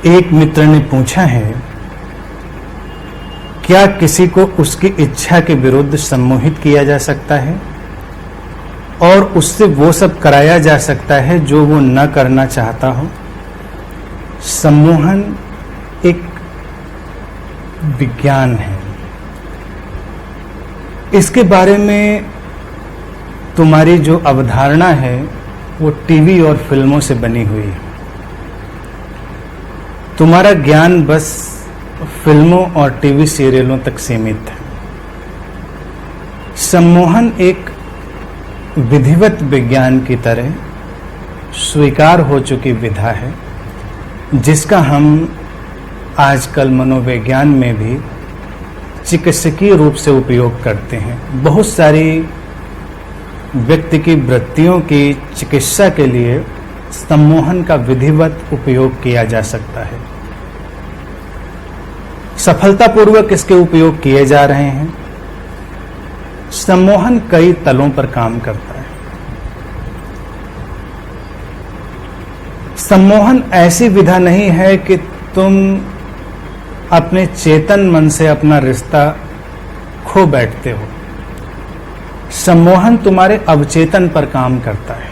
एक मित्र ने पूछा है, क्या किसी को उसकी इच्छा के विरुद्ध सम्मोहित किया जा सकता है और उससे वो सब कराया जा सकता है जो वो न करना चाहता हो? सम्मोहन एक विज्ञान है। इसके बारे में तुम्हारी जो अवधारणा है वो टीवी और फिल्मों से बनी हुई है। तुम्हारा ज्ञान बस फिल्मों और टीवी सीरियलों तक सीमित है। सम्मोहन एक विधिवत विज्ञान की तरह स्वीकार हो चुकी विधा है, जिसका हम आजकल मनोविज्ञान में भी चिकित्सकीय रूप से उपयोग करते हैं। बहुत सारी व्यक्ति की वृत्तियों की चिकित्सा के लिए सम्मोहन का विधिवत उपयोग किया जा सकता है। सफलतापूर्वक इसके उपयोग किए जा रहे हैं। सम्मोहन कई तलों पर काम करता है। सम्मोहन ऐसी विधा नहीं है कि तुम अपने चेतन मन से अपना रिश्ता खो बैठते हो। सम्मोहन तुम्हारे अवचेतन पर काम करता है,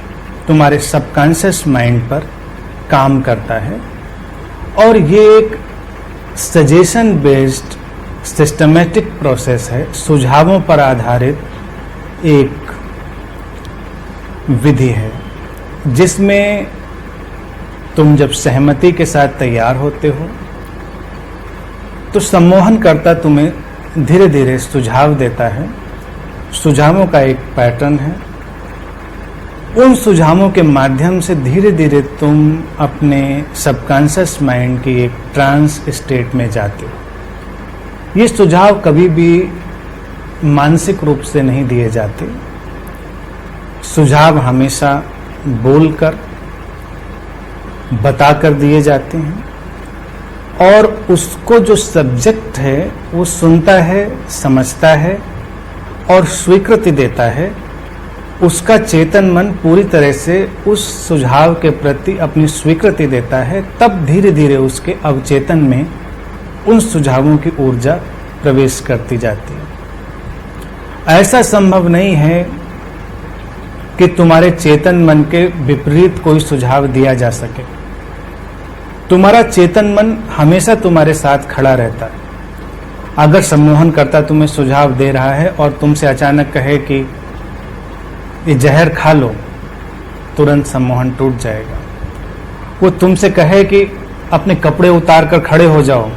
तुम्हारे सबकॉन्शियस माइंड पर काम करता है, और ये एक सजेशन बेस्ड सिस्टमेटिक प्रोसेस है। सुझावों पर आधारित एक विधि है, जिसमें तुम जब सहमति के साथ तैयार होते हो तो सम्मोहनकर्ता तुम्हें धीरे धीरे सुझाव देता है। सुझावों का एक पैटर्न है। उन सुझावों के माध्यम से धीरे धीरे तुम अपने सबकॉन्शियस माइंड की एक ट्रांस स्टेट में जाते हो। ये सुझाव कभी भी मानसिक रूप से नहीं दिए जाते। सुझाव हमेशा बोलकर, बताकर दिए जाते हैं, और उसको जो सब्जेक्ट है वो सुनता है, समझता है और स्वीकृति देता है। उसका चेतन मन पूरी तरह से उस सुझाव के प्रति अपनी स्वीकृति देता है। तब धीरे धीरे उसके अवचेतन में उन सुझावों की ऊर्जा प्रवेश करती जाती है। ऐसा संभव नहीं है कि तुम्हारे चेतन मन के विपरीत कोई सुझाव दिया जा सके। तुम्हारा चेतन मन हमेशा तुम्हारे साथ खड़ा रहता है। अगर सम्मोहनकर्ता तुम्हें सुझाव दे रहा है और तुमसे अचानक कहे कि ये जहर खा लो, तुरंत सम्मोहन टूट जाएगा। वो तुमसे कहे कि अपने कपड़े उतार कर खड़े हो जाओ,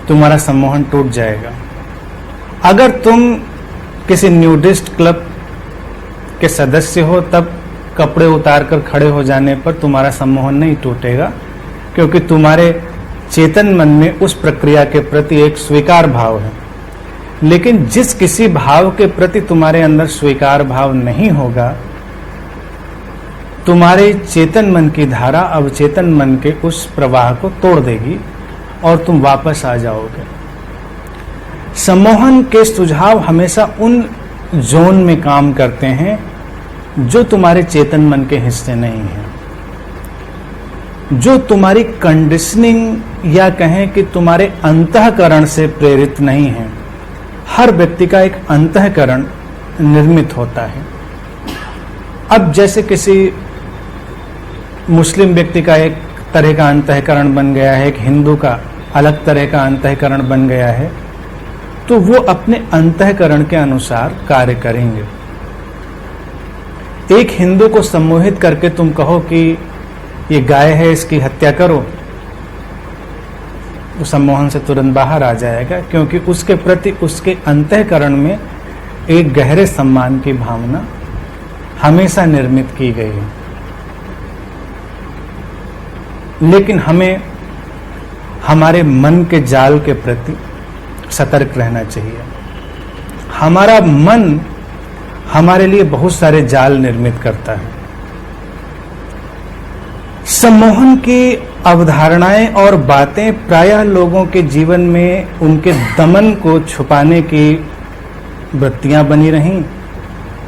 तुम्हारा सम्मोहन टूट जाएगा। अगर तुम किसी न्यूडिस्ट क्लब के सदस्य हो, तब कपड़े उतार कर खड़े हो जाने पर तुम्हारा सम्मोहन नहीं टूटेगा, क्योंकि तुम्हारे चेतन मन में उस प्रक्रिया के प्रति एक स्वीकार भाव है। लेकिन जिस किसी भाव के प्रति तुम्हारे अंदर स्वीकार भाव नहीं होगा, तुम्हारे चेतन मन की धारा अवचेतन मन के उस प्रवाह को तोड़ देगी और तुम वापस आ जाओगे। सम्मोहन के सुझाव हमेशा उन जोन में काम करते हैं जो तुम्हारे चेतन मन के हिस्से नहीं है, जो तुम्हारी कंडीशनिंग या कहें कि तुम्हारे अंतःकरण से प्रेरित नहीं है। हर व्यक्ति का एक अंतःकरण निर्मित होता है। अब जैसे किसी मुस्लिम व्यक्ति का एक तरह का अंतःकरण बन गया है, एक हिंदू का अलग तरह का अंतःकरण बन गया है, तो वो अपने अंतःकरण के अनुसार कार्य करेंगे। एक हिंदू को सम्मोहित करके तुम कहो कि ये गाय है, इसकी हत्या करो, वो सम्मोहन से तुरंत बाहर आ जाएगा, क्योंकि उसके प्रति उसके अंतःकरण में एक गहरे सम्मान की भावना हमेशा निर्मित की गई है। लेकिन हमें हमारे मन के जाल के प्रति सतर्क रहना चाहिए। हमारा मन हमारे लिए बहुत सारे जाल निर्मित करता है। सम्मोहन की अवधारणाएं और बातें प्रायः लोगों के जीवन में उनके दमन को छुपाने की वृत्तियां बनी रहीं,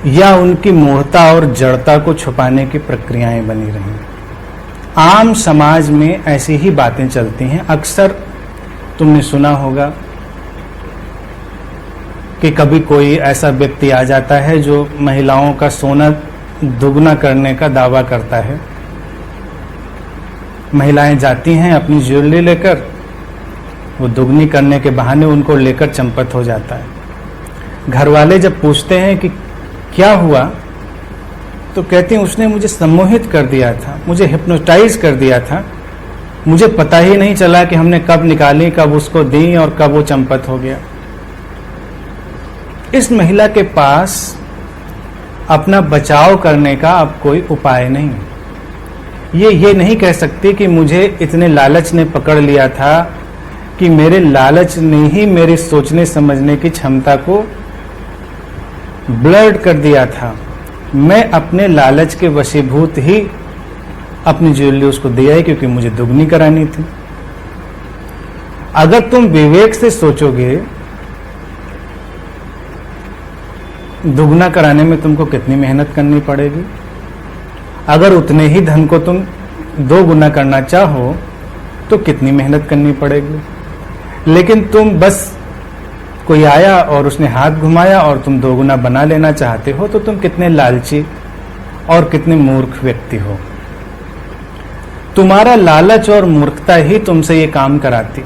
या उनकी मूढ़ता और जड़ता को छुपाने की प्रक्रियाएं बनी रहीं। आम समाज में ऐसी ही बातें चलती हैं। अक्सर तुमने सुना होगा कि कभी कोई ऐसा व्यक्ति आ जाता है जो महिलाओं का सोना दुगना करने का दावा करता है। महिलाएं जाती हैं अपनी ज्वेलरी लेकर, वो दुगनी करने के बहाने उनको लेकर चंपत हो जाता है। घर वाले जब पूछते हैं कि क्या हुआ, तो कहती हैं उसने मुझे सम्मोहित कर दिया था, मुझे हिप्नोटाइज कर दिया था, मुझे पता ही नहीं चला कि हमने कब निकाली, कब उसको दी और कब वो चंपत हो गया। इस महिला के पास अपना बचाव करने का अब कोई उपाय नहीं। ये नहीं कह सकती कि मुझे इतने लालच ने पकड़ लिया था कि मेरे लालच ने ही मेरी सोचने समझने की क्षमता को ब्लर्ड कर दिया था। मैं अपने लालच के वशीभूत ही अपनी ज्वेलरी उसको दिया है क्योंकि मुझे दुगनी करानी थी। अगर तुम विवेक से सोचोगे, दुगना कराने में तुमको कितनी मेहनत करनी पड़ेगी। अगर उतने ही धन को तुम 2 गुना करना चाहो तो कितनी मेहनत करनी पड़ेगी। लेकिन तुम बस कोई आया और उसने हाथ घुमाया और तुम 2 गुना बना लेना चाहते हो, तो तुम कितने लालची और कितने मूर्ख व्यक्ति हो। तुम्हारा लालच और मूर्खता ही तुमसे ये काम कराती।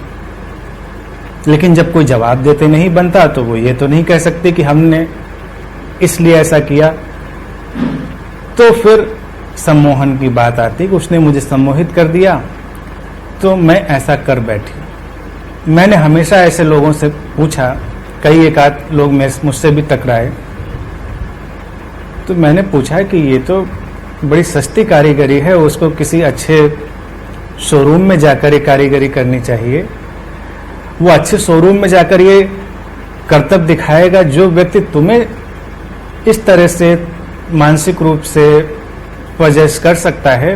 लेकिन जब कोई जवाब देते नहीं बनता तो वो ये तो नहीं कह सकते कि हमने इसलिए ऐसा किया। तो फिर सम्मोहन की बात आती कि उसने मुझे सम्मोहित कर दिया तो मैं ऐसा कर बैठी। मैंने हमेशा ऐसे लोगों से पूछा, कई एक आध लोग मुझसे भी टकराए, तो मैंने पूछा कि ये तो बड़ी सस्ती कारीगरी है, उसको किसी अच्छे शोरूम में जाकर ये कारीगरी करनी चाहिए। वो अच्छे शोरूम में जाकर ये करतब दिखाएगा। जो व्यक्ति तुम्हें इस तरह से मानसिक रूप से पजेस कर सकता है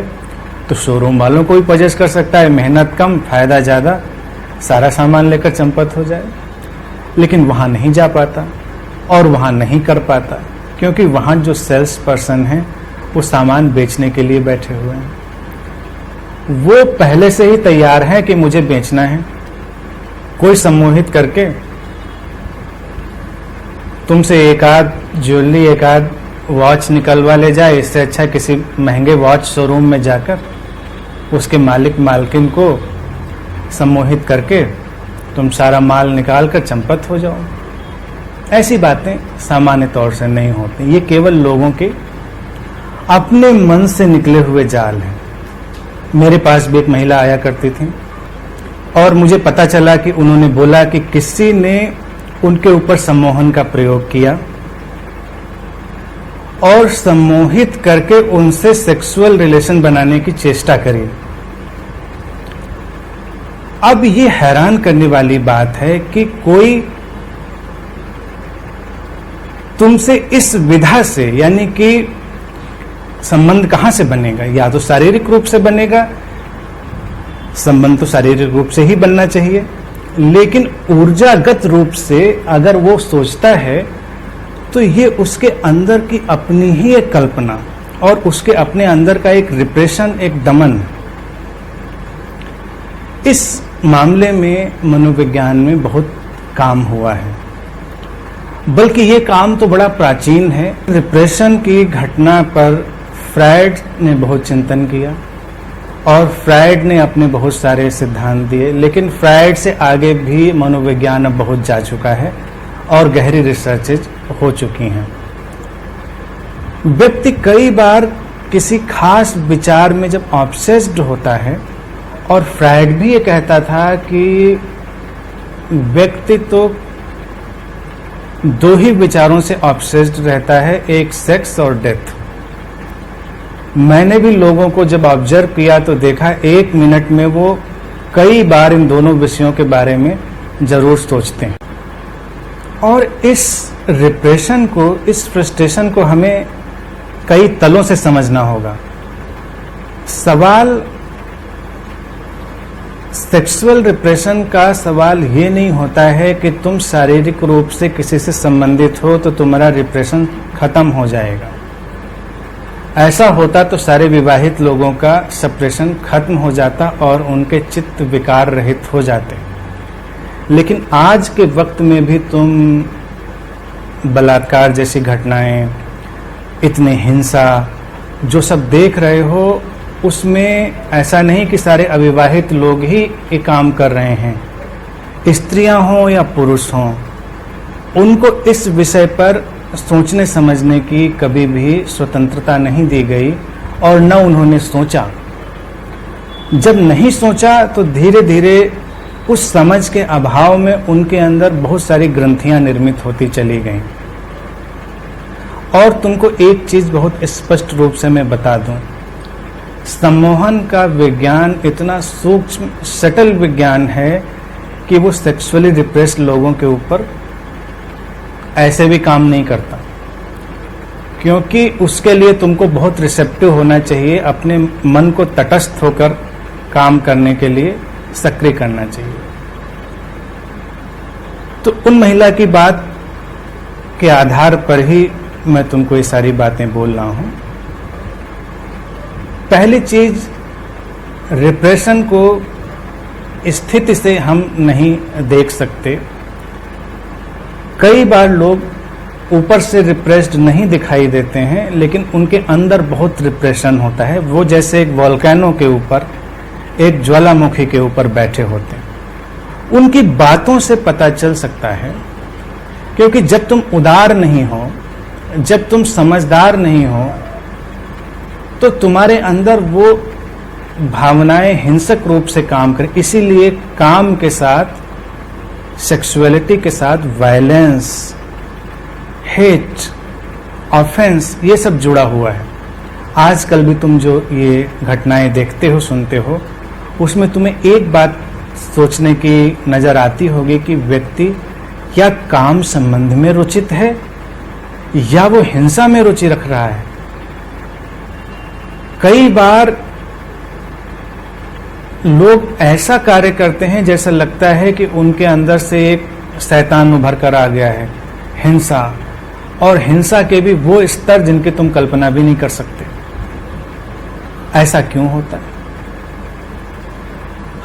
तो शोरूम वालों को भी पजेस कर सकता है। मेहनत कम, फायदा ज़्यादा, सारा सामान लेकर चंपत हो जाए। लेकिन वहाँ नहीं जा पाता और वहाँ नहीं कर पाता, क्योंकि वहाँ जो सेल्स पर्सन हैं वो सामान बेचने के लिए बैठे हुए हैं। वो पहले से ही तैयार हैं कि मुझे बेचना है। कोई सम्मोहित करके तुमसे एक आध ज्वेलरी, एक आध वॉच निकलवा ले जाए, इससे अच्छा किसी महंगे वॉच शोरूम में जाकर उसके मालिक मालकिन को सम्मोहित करके तुम सारा माल निकाल कर चंपत हो जाओ। ऐसी बातें सामान्य तौर से नहीं होती। ये केवल लोगों के अपने मन से निकले हुए जाल हैं। मेरे पास भी एक महिला आया करती थी और मुझे पता चला कि उन्होंने बोला कि किसी ने उनके ऊपर सम्मोहन का प्रयोग किया और सम्मोहित करके उनसे सेक्सुअल रिलेशन बनाने की चेष्टा करी। अब ये हैरान करने वाली बात है कि कोई तुमसे इस विधा से, यानी कि संबंध कहां से बनेगा? या तो शारीरिक रूप से बनेगा, संबंध तो शारीरिक रूप से ही बनना चाहिए, लेकिन ऊर्जागत रूप से अगर वो सोचता है तो ये उसके अंदर की अपनी ही एक कल्पना और उसके अपने अंदर का एक रिप्रेशन, एक दमन। इस मामले में मनोविज्ञान में बहुत काम हुआ है, बल्कि ये काम तो बड़ा प्राचीन है। रिप्रेशन की घटना पर फ्रायड ने बहुत चिंतन किया और फ्रायड ने अपने बहुत सारे सिद्धांत दिए, लेकिन फ्रायड से आगे भी मनोविज्ञान अब बहुत जा चुका है और गहरी रिसर्चेज हो चुकी हैं। व्यक्ति कई बार किसी खास विचार में जब ऑब्सेस्ड होता है, और फ्रायड भी ये कहता था कि व्यक्ति तो 2 ही विचारों से ऑब्सेस्ड रहता है, एक सेक्स और डेथ। मैंने भी लोगों को जब ऑब्जर्व किया तो देखा 1 मिनट में वो कई बार इन दोनों विषयों के बारे में जरूर सोचते हैं। और इस रिप्रेशन को, इस फ्रस्ट्रेशन को हमें कई तलों से समझना होगा। सवाल सेक्सुअल रिप्रेशन का सवाल ये नहीं होता है कि तुम शारीरिक रूप से किसी से संबंधित हो तो तुम्हारा रिप्रेशन खत्म हो जाएगा। ऐसा होता तो सारे विवाहित लोगों का सप्रेशन खत्म हो जाता और उनके चित्त विकार रहित हो जाते। लेकिन आज के वक्त में भी तुम बलात्कार जैसी घटनाएं, इतनी हिंसा जो सब देख रहे हो, उसमें ऐसा नहीं कि सारे अविवाहित लोग ही ये काम कर रहे हैं। स्त्रियां हों या पुरुष हों, उनको इस विषय पर सोचने समझने की कभी भी स्वतंत्रता नहीं दी गई और न उन्होंने सोचा। जब नहीं सोचा तो धीरे धीरे उस समझ के अभाव में उनके अंदर बहुत सारी ग्रंथियां निर्मित होती चली गईं। और तुमको एक चीज बहुत स्पष्ट रूप से मैं बता दूं, सम्मोहन का विज्ञान इतना सूक्ष्म सटल विज्ञान है कि वो सेक्सुअली रिप्रेस्ड लोगों के ऊपर ऐसे भी काम नहीं करता, क्योंकि उसके लिए तुमको बहुत रिसेप्टिव होना चाहिए, अपने मन को तटस्थ होकर काम करने के लिए सक्रिय करना चाहिए। तो उन महिला की बात के आधार पर ही मैं तुमको ये सारी बातें बोल रहा हूं। पहली चीज, रिप्रेशन को स्थिति से हम नहीं देख सकते। कई बार लोग ऊपर से रिप्रेस्ड नहीं दिखाई देते हैं, लेकिन उनके अंदर बहुत रिप्रेशन होता है। वो जैसे एक वोल्केनो के ऊपर, एक ज्वालामुखी के ऊपर बैठे होते हैं। उनकी बातों से पता चल सकता है, क्योंकि जब तुम उदार नहीं हो, जब तुम समझदार नहीं हो, तो तुम्हारे अंदर वो भावनाएं हिंसक रूप से काम करें। इसीलिए काम के साथ, सेक्सुअलिटी के साथ वायलेंस, हेट, ऑफेंस, ये सब जुड़ा हुआ है। आजकल भी तुम जो ये घटनाएं देखते हो, सुनते हो, उसमें तुम्हें एक बात सोचने की नजर आती होगी कि व्यक्ति क्या काम संबंध में रुचित है या वो हिंसा में रुचि रख रहा है। कई बार लोग ऐसा कार्य करते हैं जैसा लगता है कि उनके अंदर से एक शैतान उभर कर आ गया है। हिंसा, और हिंसा के भी वो स्तर जिनके तुम कल्पना भी नहीं कर सकते। ऐसा क्यों होता है?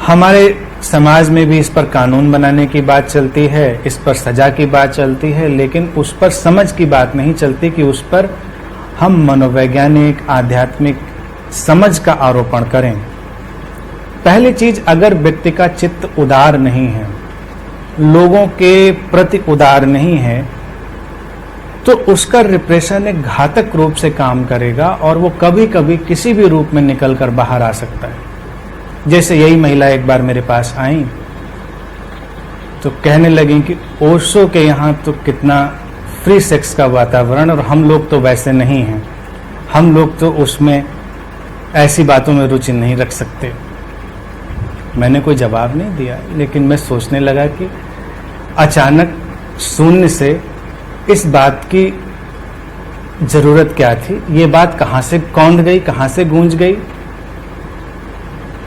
हमारे समाज में भी इस पर कानून बनाने की बात चलती है, इस पर सजा की बात चलती है, लेकिन उस पर समझ की बात नहीं चलती कि उस पर हम मनोवैज्ञानिक, आध्यात्मिक समझ का आरोपण करें। पहली चीज, अगर व्यक्ति का चित्त उदार नहीं है, लोगों के प्रति उदार नहीं है, तो उसका रिप्रेशन एक घातक रूप से काम करेगा और वो कभी कभी किसी भी रूप में निकल कर बाहर आ सकता है। जैसे यही महिला एक बार मेरे पास आई तो कहने लगी कि ओशो के यहाँ तो कितना फ्री सेक्स का वातावरण, और हम लोग तो वैसे नहीं हैं, हम लोग तो उसमें ऐसी बातों में रुचि नहीं रख सकते। मैंने कोई जवाब नहीं दिया, लेकिन मैं सोचने लगा कि अचानक शून्य से इस बात की जरूरत क्या थी, ये बात कहां से कौंध गई, कहां से गूंज गई।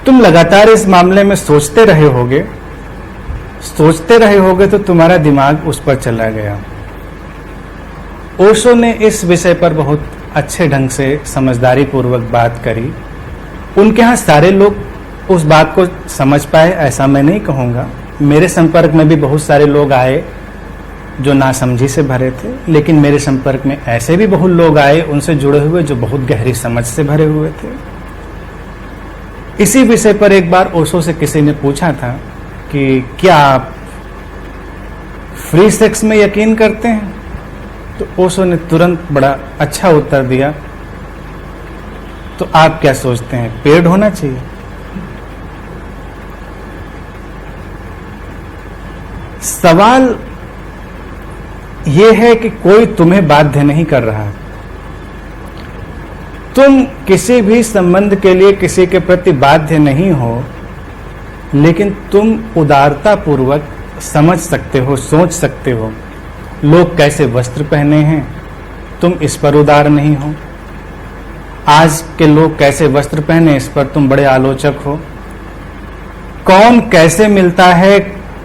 तुम लगातार इस मामले में सोचते रहे होगे तो तुम्हारा दिमाग उस पर चला गया। ओशो ने इस विषय पर बहुत अच्छे ढंग से समझदारी पूर्वक बात करी। उनके यहाँ सारे लोग उस बात को समझ पाए ऐसा मैं नहीं कहूँगा। मेरे संपर्क में भी बहुत सारे लोग आए जो नासमझी से भरे थे, लेकिन मेरे संपर्क में ऐसे भी बहुत लोग आए उनसे जुड़े हुए जो बहुत गहरी समझ से भरे हुए थे। इसी विषय पर एक बार ओशो से किसी ने पूछा था कि क्या आप फ्री सेक्स में यकीन करते हैं? तो ओशो ने तुरंत बड़ा अच्छा उत्तर दिया, तो आप क्या सोचते हैं, पेड होना चाहिए? सवाल यह है कि कोई तुम्हें बाध्य नहीं कर रहा। तुम किसी भी संबंध के लिए किसी के प्रति बाध्य नहीं हो, लेकिन तुम उदारता पूर्वक समझ सकते हो, सोच सकते हो लोग कैसे वस्त्र पहने हैं, तुम इस पर उदार नहीं हो। आज के लोग कैसे वस्त्र पहने, इस पर तुम बड़े आलोचक हो। कौन कैसे मिलता है,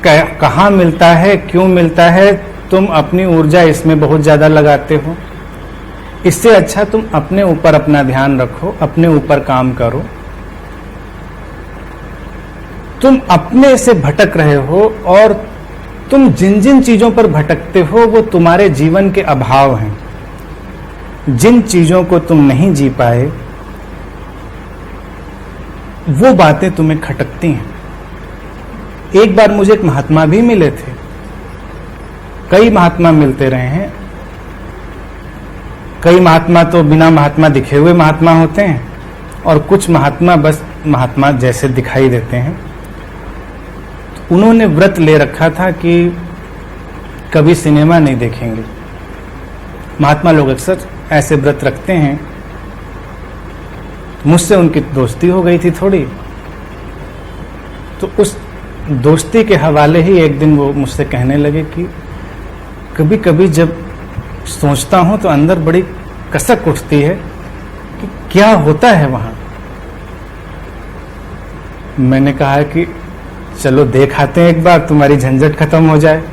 कहाँ मिलता है, क्यों मिलता है, तुम अपनी ऊर्जा इसमें बहुत ज्यादा लगाते हो। इससे अच्छा तुम अपने ऊपर अपना ध्यान रखो, अपने ऊपर काम करो। तुम अपने से भटक रहे हो और तुम जिन जिन चीजों पर भटकते हो वो तुम्हारे जीवन के अभाव हैं। जिन चीजों को तुम नहीं जी पाए वो बातें तुम्हें खटकती हैं। एक बार मुझे एक महात्मा भी मिले थे, कई महात्मा मिलते रहे हैं। कई महात्मा तो बिना महात्मा दिखे हुए महात्मा होते हैं और कुछ महात्मा बस महात्मा जैसे दिखाई देते हैं। तो उन्होंने व्रत ले रखा था कि कभी सिनेमा नहीं देखेंगे। महात्मा लोग अक्सर ऐसे व्रत रखते हैं। मुझसे उनकी दोस्ती हो गई थी थोड़ी, तो उस दोस्ती के हवाले ही एक दिन वो मुझसे कहने लगे कि कभी कभी जब सोचता हूं तो अंदर बड़ी कसक उठती है कि क्या होता है वहां। मैंने कहा कि चलो देख आते हैं एक बार, तुम्हारी झंझट खत्म हो जाए।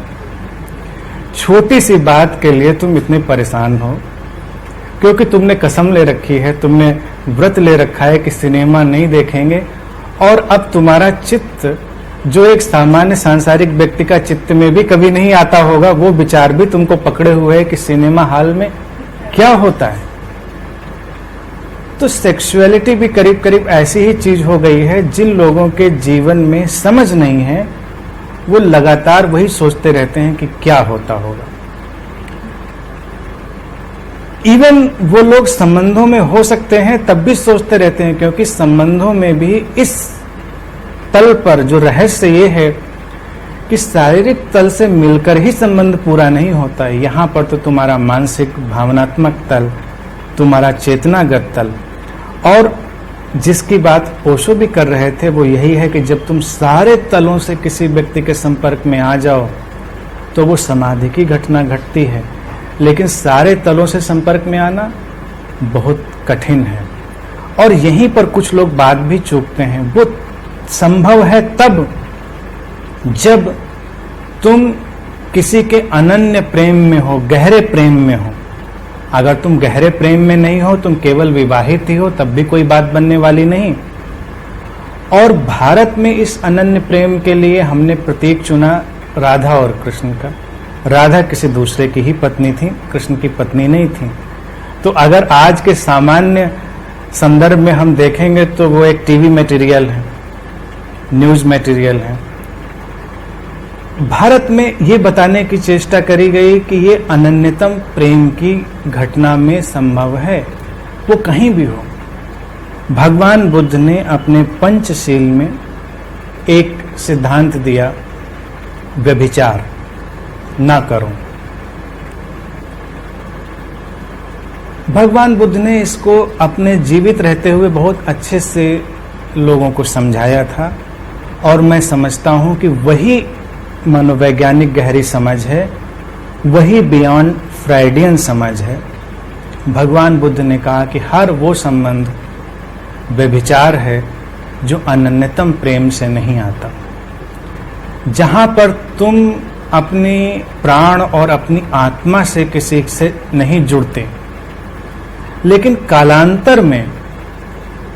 छोटी सी बात के लिए तुम इतने परेशान हो क्योंकि तुमने कसम ले रखी है, तुमने व्रत ले रखा है कि सिनेमा नहीं देखेंगे, और अब तुम्हारा चित्त जो एक सामान्य सांसारिक व्यक्ति का चित्त में भी कभी नहीं आता होगा, वो विचार भी तुमको पकड़े हुए है कि सिनेमा हॉल में क्या होता है। तो सेक्सुअलिटी भी करीब करीब ऐसी ही चीज हो गई है। जिन लोगों के जीवन में समझ नहीं है वो लगातार वही सोचते रहते हैं कि क्या होता होगा। इवन वो लोग संबंधों में हो सकते हैं तब भी सोचते रहते हैं, क्योंकि संबंधों में भी इस तल पर जो रहस्य ये है कि शारीरिक तल से मिलकर ही संबंध पूरा नहीं होता है। यहां पर तो तुम्हारा मानसिक भावनात्मक तल, तुम्हारा चेतनागत तल, और जिसकी बात ओशो भी कर रहे थे वो यही है कि जब तुम सारे तलों से किसी व्यक्ति के संपर्क में आ जाओ तो वो समाधि की घटना घटती है। लेकिन सारे तलों से संपर्क में आना बहुत कठिन है, और यहीं पर कुछ लोग बात भी चूकते हैं। वो संभव है तब जब तुम किसी के अनन्य प्रेम में हो, गहरे प्रेम में हो। अगर तुम गहरे प्रेम में नहीं हो, तुम केवल विवाहित ही हो, तब भी कोई बात बनने वाली नहीं। और भारत में इस अनन्य प्रेम के लिए हमने प्रतीक चुना राधा और कृष्ण का। राधा किसी दूसरे की ही पत्नी थी, कृष्ण की पत्नी नहीं थी। तो अगर आज के सामान्य संदर्भ में हम देखेंगे तो वो एक टीवी मटेरियल है, न्यूज मटेरियल है। भारत में ये बताने की चेष्टा करी गई कि ये अनन्यतम प्रेम की घटना में संभव है, वो कहीं भी हो। भगवान बुद्ध ने अपने पंचशील में एक सिद्धांत दिया, व्यभिचार ना करो। भगवान बुद्ध ने इसको अपने जीवित रहते हुए बहुत अच्छे से लोगों को समझाया था, और मैं समझता हूं कि वही मनोवैज्ञानिक गहरी समझ है, वही बियॉन्ड फ्राइडियन समझ है। भगवान बुद्ध ने कहा कि हर वो संबंध व्यभिचार है जो अनन्यतम प्रेम से नहीं आता, जहां पर तुम अपनी प्राण और अपनी आत्मा से किसी से नहीं जुड़ते। लेकिन कालांतर में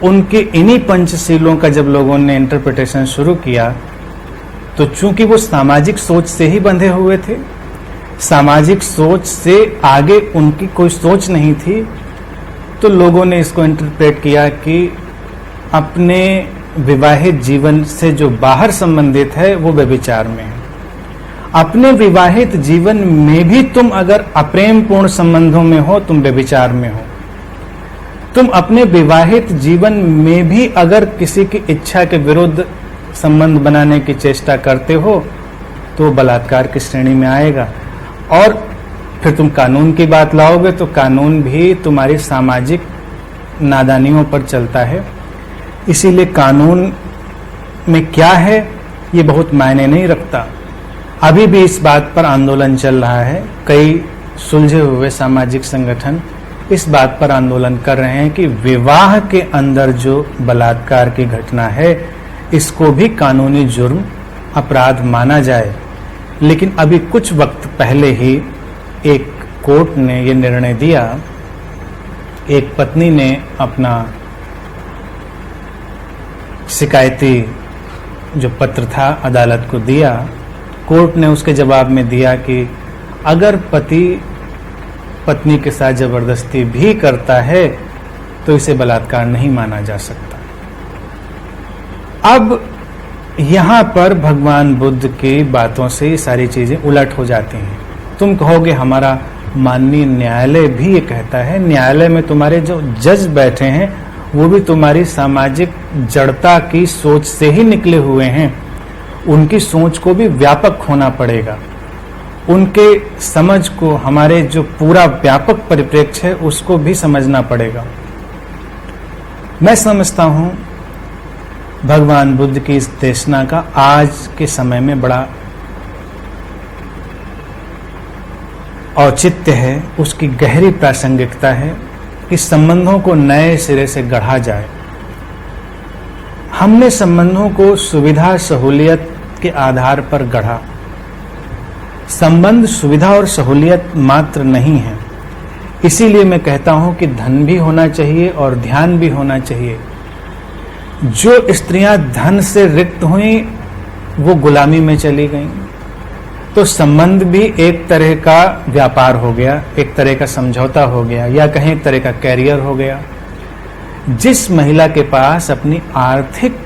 उनके इन्हीं पंचशीलों का जब लोगों ने इंटरप्रिटेशन शुरू किया, तो चूंकि वो सामाजिक सोच से ही बंधे हुए थे, सामाजिक सोच से आगे उनकी कोई सोच नहीं थी, तो लोगों ने इसको इंटरप्रेट किया कि अपने विवाहित जीवन से जो बाहर संबंधित है वो व्यभिचार में है। अपने विवाहित जीवन में भी तुम अगर अप्रेम पूर्ण संबंधों में हो, तुम व्यभिचार में हो। तुम अपने विवाहित जीवन में भी अगर किसी की इच्छा के विरुद्ध संबंध बनाने की चेष्टा करते हो तो बलात्कार की श्रेणी में आएगा। और फिर तुम कानून की बात लाओगे तो कानून भी तुम्हारी सामाजिक नादानियों पर चलता है। इसीलिए कानून में क्या है ये बहुत मायने नहीं रखता। अभी भी इस बात पर आंदोलन चल रहा है। कई सुलझे हुए सामाजिक संगठन इस बात पर आंदोलन कर रहे हैं कि विवाह के अंदर जो बलात्कार की घटना है इसको भी कानूनी जुर्म अपराध माना जाए। लेकिन अभी कुछ वक्त पहले ही एक कोर्ट ने ये निर्णय दिया एक पत्नी ने अपना शिकायती जो पत्र था अदालत को दिया। कोर्ट ने उसके जवाब में दिया कि अगर पति पत्नी के साथ जबरदस्ती भी करता है तो इसे बलात्कार नहीं माना जा सकता। अब यहां पर भगवान बुद्ध की बातों से ये सारी चीजें उलट हो जाती हैं। तुम कहोगे हमारा माननीय न्यायालय भी ये कहता है। न्यायालय में तुम्हारे जो जज बैठे हैं वो भी तुम्हारी सामाजिक जड़ता की सोच से ही निकले हुए हैं। उनकी सोच को भी व्यापक होना पड़ेगा, उनके समझ को, हमारे जो पूरा व्यापक परिप्रेक्ष्य है उसको भी समझना पड़ेगा। मैं समझता हूं भगवान बुद्ध की इस देशना का आज के समय में बड़ा औचित्य है, उसकी गहरी प्रासंगिकता है कि संबंधों को नए सिरे से गढ़ा जाए। हमने संबंधों को सुविधा सहूलियत के आधार पर गढ़ा। संबंध सुविधा और सहूलियत मात्र नहीं है, इसीलिए मैं कहता हूं कि धन भी होना चाहिए और ध्यान भी होना चाहिए। जो स्त्रियां धन से रिक्त हुई वो गुलामी में चली गईं, तो संबंध भी एक तरह का व्यापार हो गया, एक तरह का समझौता हो गया, या कहें एक तरह का कैरियर हो गया। जिस महिला के पास अपनी आर्थिक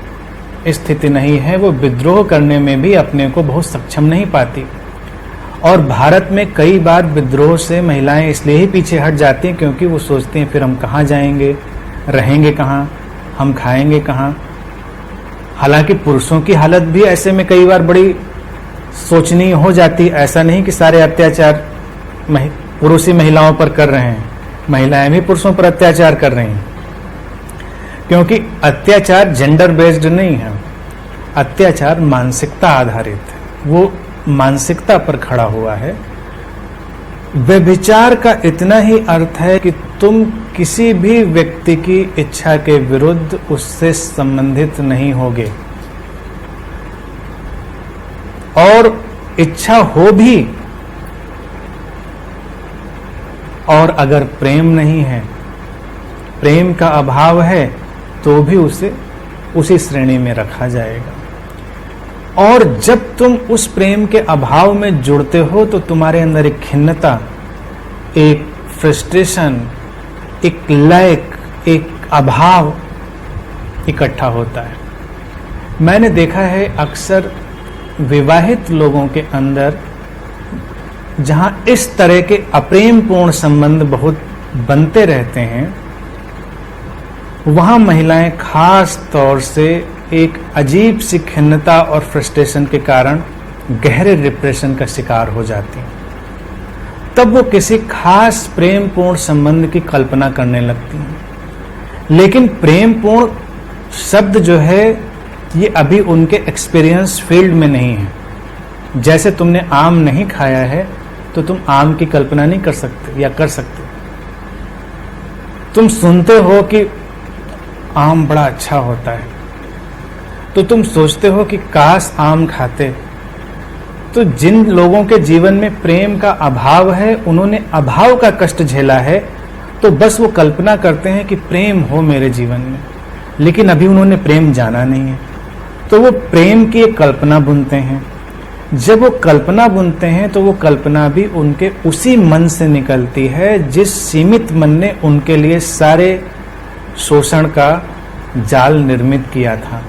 स्थिति नहीं है वो विद्रोह करने में भी अपने को बहुत सक्षम नहीं पाती। और भारत में कई बार विद्रोह से महिलाएं इसलिए ही पीछे हट जाती हैं क्योंकि वो सोचती हैं फिर हम कहाँ जाएंगे, रहेंगे कहाँ, हम खाएंगे कहाँ। हालांकि पुरुषों की हालत भी ऐसे में कई बार बड़ी सोचनीय हो जाती। ऐसा नहीं कि सारे अत्याचार पुरुष ही महिलाओं पर कर रहे हैं, महिलाएं भी पुरुषों पर अत्याचार कर रही हैं। क्योंकि अत्याचार जेंडर बेस्ड नहीं है, अत्याचार मानसिकता आधारित है, वो मानसिकता पर खड़ा हुआ है। व्यभिचार का इतना ही अर्थ है कि तुम किसी भी व्यक्ति की इच्छा के विरुद्ध उससे संबंधित नहीं होगे, और इच्छा हो भी और अगर प्रेम नहीं है, प्रेम का अभाव है, तो भी उसे उसी श्रेणी में रखा जाएगा। और जब तुम उस प्रेम के अभाव में जुड़ते हो तो तुम्हारे अंदर एक खिन्नता, एक फ्रस्ट्रेशन, एक लैक, एक अभाव इकट्ठा होता है। मैंने देखा है अक्सर विवाहित लोगों के अंदर जहां इस तरह के अप्रेमपूर्ण संबंध बहुत बनते रहते हैं, वहां महिलाएं खास तौर से एक अजीब सी खिन्नता और फ्रस्ट्रेशन के कारण गहरे डिप्रेशन का शिकार हो जाती हैं। तब वो किसी खास प्रेमपूर्ण संबंध की कल्पना करने लगती हैं। लेकिन प्रेमपूर्ण शब्द जो है ये अभी उनके एक्सपीरियंस फील्ड में नहीं है। जैसे तुमने आम नहीं खाया है तो तुम आम की कल्पना नहीं कर सकते या कर सकते। तुम सुनते हो कि आम बड़ा अच्छा होता है तो तुम सोचते हो कि काश आम खाते। तो जिन लोगों के जीवन में प्रेम का अभाव है, उन्होंने अभाव का कष्ट झेला है, तो बस वो कल्पना करते हैं कि प्रेम हो मेरे जीवन में, लेकिन अभी उन्होंने प्रेम जाना नहीं है, तो वो प्रेम की एक कल्पना बुनते हैं। जब वो कल्पना बुनते हैं तो वो कल्पना भी उनके उसी मन से निकलती है जिस सीमित मन ने उनके लिए सारे शोषण का जाल निर्मित किया था,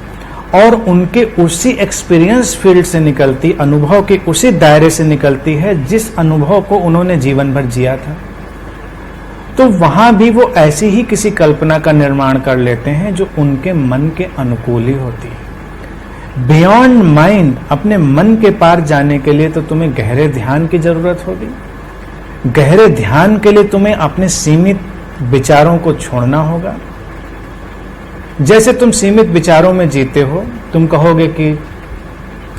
और उनके उसी एक्सपीरियंस फील्ड से निकलती, अनुभव के उसी दायरे से निकलती है जिस अनुभव को उन्होंने जीवन भर जिया था। तो वहां भी वो ऐसी ही किसी कल्पना का निर्माण कर लेते हैं जो उनके मन के अनुकूल ही होती है। बियॉन्ड माइंड, अपने मन के पार जाने के लिए तो तुम्हें गहरे ध्यान की जरूरत होगी। गहरे ध्यान के लिए तुम्हें अपने सीमित विचारों को छोड़ना होगा। जैसे तुम सीमित विचारों में जीते हो, तुम कहोगे कि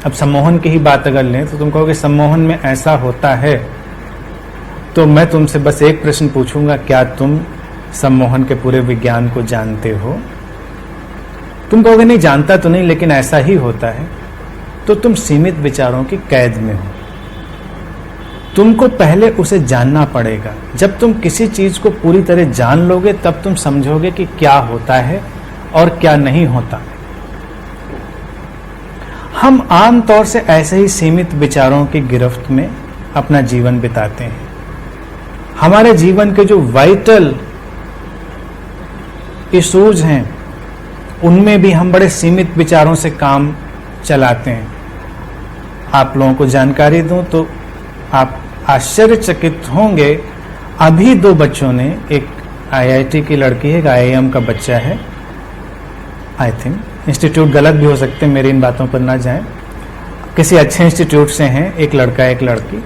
अब सम्मोहन की ही बात अगर लें तो तुम कहोगे सम्मोहन में ऐसा होता है, तो मैं तुमसे बस एक प्रश्न पूछूंगा, क्या तुम सम्मोहन के पूरे विज्ञान को जानते हो? तुम कहोगे नहीं जानता तो नहीं, लेकिन ऐसा ही होता है, तो तुम सीमित विचारों की कैद में हो। तुमको पहले उसे जानना पड़ेगा। जब तुम किसी चीज को पूरी तरह जान लोगे तब तुम समझोगे कि क्या होता है और क्या नहीं होता। हम आम तौर से ऐसे ही सीमित विचारों की गिरफ्त में अपना जीवन बिताते हैं। हमारे जीवन के जो वाइटल इश्यूज हैं उनमें भी हम बड़े सीमित विचारों से काम चलाते हैं। आप लोगों को जानकारी दूं तो आप आश्चर्यचकित होंगे, अभी 2 बच्चों ने, एक आईआईटी की लड़की है, एक आईआईएम का बच्चा है, आई थिंक इंस्टीट्यूट गलत भी हो सकते हैं, मेरी इन बातों पर ना जाएं, किसी अच्छे इंस्टीट्यूट से हैं, एक लड़का एक लड़की,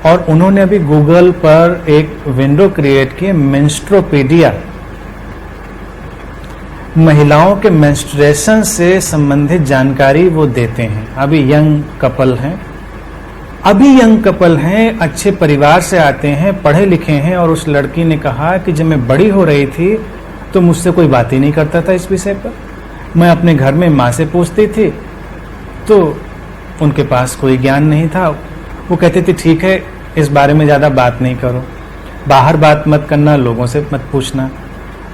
और उन्होंने अभी गूगल पर एक विंडो क्रिएट की, मेंस्ट्रोपीडिया, महिलाओं के मेंस्ट्रुएशन से संबंधित जानकारी वो देते हैं। अभी यंग कपल हैं, अच्छे परिवार से आते हैं, पढ़े लिखे हैं, और उस लड़की ने कहा कि जब मैं बड़ी हो रही थी तो मुझसे कोई बात ही नहीं करता था इस विषय पर। मैं अपने घर में माँ से पूछती थी तो उनके पास कोई ज्ञान नहीं था। वो कहते थे ठीक है, इस बारे में ज़्यादा बात नहीं करो, बाहर बात मत करना, लोगों से मत पूछना।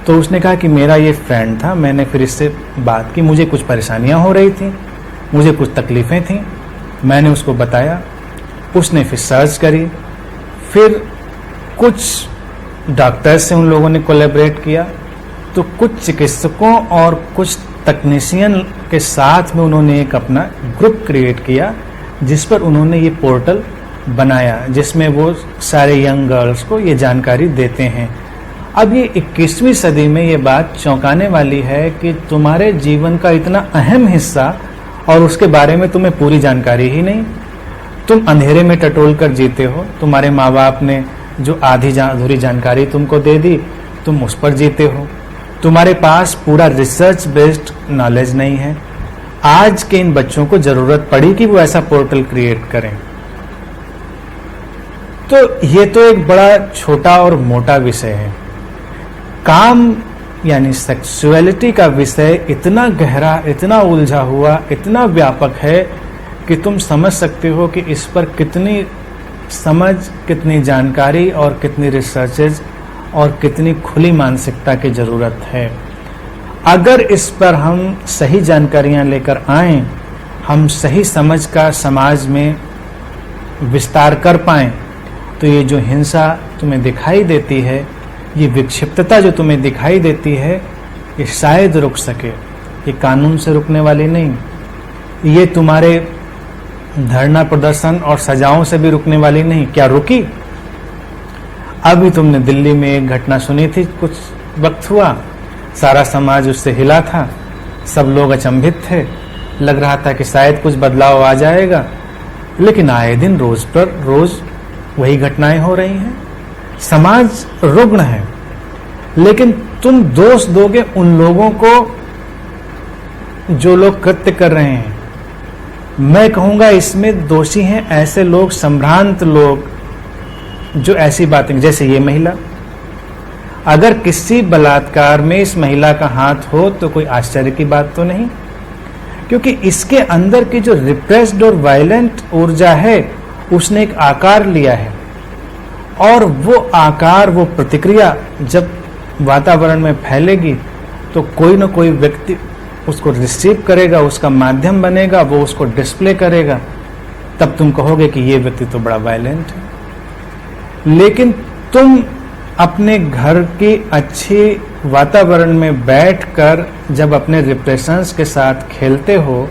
तो उसने कहा कि मेरा ये फ्रेंड था, मैंने फिर इससे बात की, मुझे कुछ परेशानियां हो रही थी, मुझे कुछ तकलीफ़ें थीं, मैंने उसको बताया, उसने फिर सर्च करी, फिर कुछ डॉक्टर से उन लोगों ने कोलैबोरेट किया, तो कुछ चिकित्सकों और कुछ तकनीशियन के साथ में उन्होंने एक अपना ग्रुप क्रिएट किया जिस पर उन्होंने ये पोर्टल बनाया, जिसमें वो सारे यंग गर्ल्स को ये जानकारी देते हैं। अब ये 21वीं सदी में ये बात चौंकाने वाली है कि तुम्हारे जीवन का इतना अहम हिस्सा और उसके बारे में तुम्हें पूरी जानकारी ही नहीं। तुम अंधेरे में टटोल कर जीते हो, तुम्हारे माँ बाप ने जो आधी अधूरी जानकारी तुमको दे दी, तुम उस पर जीते हो, तुम्हारे पास पूरा रिसर्च बेस्ड नॉलेज नहीं है। आज के इन बच्चों को जरूरत पड़ी कि वो ऐसा पोर्टल क्रिएट करें। तो ये तो एक बड़ा छोटा और मोटा विषय है। काम यानी सेक्सुअलिटी का विषय इतना गहरा, इतना उलझा हुआ, इतना व्यापक है कि तुम समझ सकते हो कि इस पर कितनी समझ, कितनी जानकारी और कितनी रिसर्चेज और कितनी खुली मानसिकता की जरूरत है। अगर इस पर हम सही जानकारियां लेकर आएं, हम सही समझ का समाज में विस्तार कर पाएं, तो ये जो हिंसा तुम्हें दिखाई देती है, ये विक्षिप्तता जो तुम्हें दिखाई देती है, ये शायद रुक सके। ये कानून से रुकने वाली नहीं, ये तुम्हारे धरना प्रदर्शन और सजाओं से भी रुकने वाली नहीं। क्या रुकी? अभी तुमने दिल्ली में एक घटना सुनी थी, कुछ वक्त हुआ, सारा समाज उससे हिला था, सब लोग अचंभित थे, लग रहा था कि शायद कुछ बदलाव आ जाएगा, लेकिन आए दिन रोज पर रोज वही घटनाएं हो रही हैं। समाज रुग्ण है, लेकिन तुम दोष दोगे उन लोगों को जो लोग कृत्य कर रहे हैं। मैं कहूंगा इसमें दोषी हैं ऐसे लोग, संभ्रांत लोग, जो ऐसी बातें, जैसे ये महिला, अगर किसी बलात्कार में इस महिला का हाथ हो तो कोई आश्चर्य की बात तो नहीं, क्योंकि इसके अंदर की जो रिप्रेस्ड और वायलेंट ऊर्जा है उसने एक आकार लिया है, और वो आकार, वो प्रतिक्रिया जब वातावरण में फैलेगी तो कोई न कोई व्यक्ति उसको रिसीव करेगा, उसका माध्यम बनेगा, वो उसको डिस्प्ले करेगा, तब तुम कहोगे कि ये व्यक्ति तो बड़ा वायलेंट है। लेकिन तुम अपने घर की अच्छी वातावरण में बैठकर जब अपने रिप्रेशंस के साथ खेलते हो